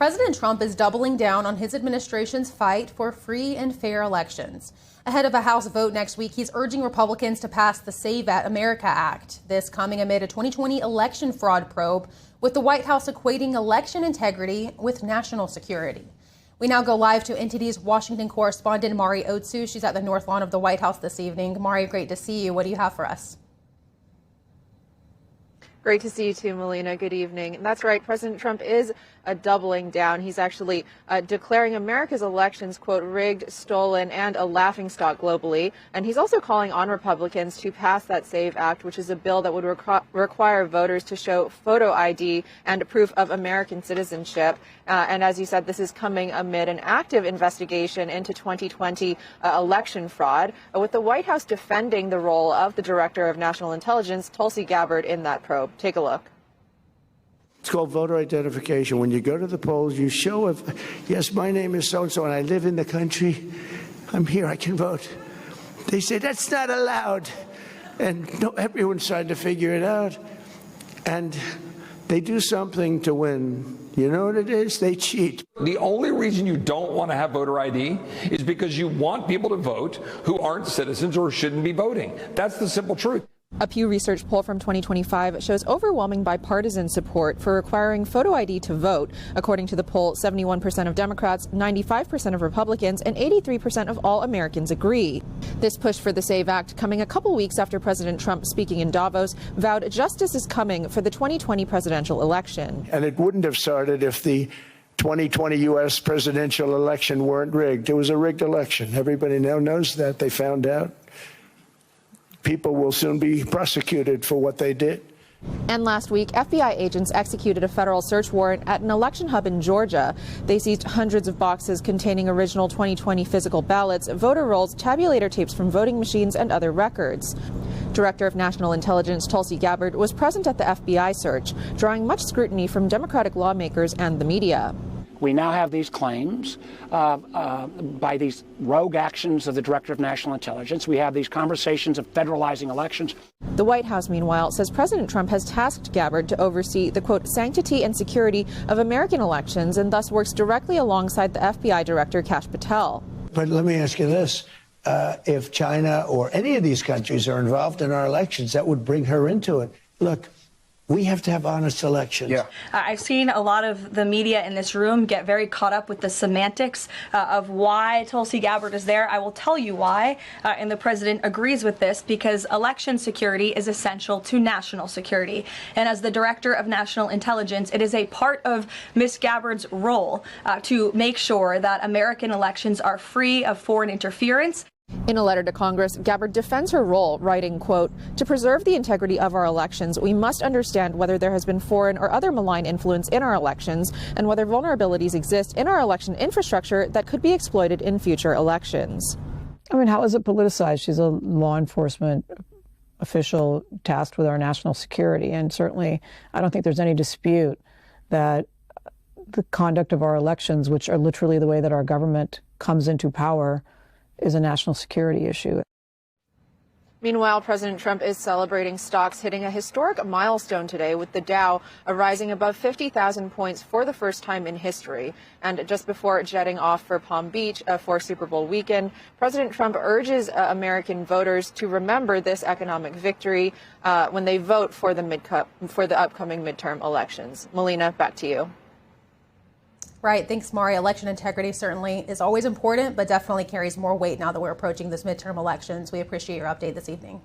President Trump is doubling down on his administration's fight for free and fair elections. Ahead of a House vote next week, he's urging Republicans to pass the Save America Act. This coming amid a 2020 election fraud probe, with the White House equating election integrity with national security. We now go live to NTD's Washington correspondent, Mari Otsu. She's at the North Lawn of the White House this evening. Mari, great to see you. What do you have for us? Great to see you too, Melina. Good evening. And that's right. President Trump is doubling down. He's actually declaring America's elections, quote, rigged, stolen, and a laughingstock globally. And he's also calling on Republicans to pass that SAVE Act, which is a bill that would require voters to show photo ID and proof of American citizenship. And as you said, this is coming amid an active investigation into 2020 election fraud, with the White House defending the role of the Director of National Intelligence, Tulsi Gabbard, in that probe. Take a look. It's called voter identification. When you go to the polls, you show yes, my name is so-and-so, and I live in the country. I'm here, I can vote. They say, that's not allowed. And no, everyone's trying to figure it out. And they do something to win. You know what it is? They cheat. The only reason you don't want to have voter ID is because you want people to vote who aren't citizens or shouldn't be voting. That's the simple truth. A Pew Research poll from 2025 shows overwhelming bipartisan support for requiring photo ID to vote. According to the poll, 71% of Democrats, 95% of Republicans, and 83% of all Americans agree. This push for the SAVE Act coming a couple weeks after President Trump, speaking in Davos, vowed justice is coming for the 2020 presidential election. And it wouldn't have started if the 2020 U.S. presidential election weren't rigged. It was a rigged election. Everybody now knows that. They found out. People will soon be prosecuted for what they did. And last week, FBI agents executed a federal search warrant at an election hub in Georgia. They seized hundreds of boxes containing original 2020 physical ballots, voter rolls, tabulator tapes from voting machines, and other records. Director of National Intelligence Tulsi Gabbard was present at the FBI search, drawing much scrutiny from Democratic lawmakers and the media. We now have these claims by these rogue actions of the Director of National Intelligence. We have these conversations of federalizing elections. The White House, meanwhile, says President Trump has tasked Gabbard to oversee the, quote, sanctity and security of American elections, and thus works directly alongside the FBI Director, Kash Patel. But let me ask you this. If China or any of these countries are involved in our elections, that would bring her into it. Look, we have to have honest elections. Yeah. I've seen a lot of the media in this room get very caught up with the semantics of why Tulsi Gabbard is there. I will tell you why, and the president agrees with this, because election security is essential to national security. And as the Director of National Intelligence, it is a part of Ms. Gabbard's role to make sure that American elections are free of foreign interference. In a letter to Congress, Gabbard defends her role, writing, quote, to preserve the integrity of our elections, we must understand whether there has been foreign or other malign influence in our elections and whether vulnerabilities exist in our election infrastructure that could be exploited in future elections. I mean, how is it politicized? She's a law enforcement official tasked with our national security. And certainly, I don't think there's any dispute that the conduct of our elections, which are literally the way that our government comes into power, is a national security issue. Meanwhile, President Trump is celebrating stocks hitting a historic milestone today, with the Dow rising above 50,000 points for the first time in history. And just before jetting off for Palm Beach for Super Bowl weekend, President Trump urges American voters to remember this economic victory when they vote for the upcoming midterm elections. Melina, back to you. Right. Thanks, Mari. Election integrity certainly is always important, but definitely carries more weight now that we're approaching this midterm elections. We appreciate your update this evening.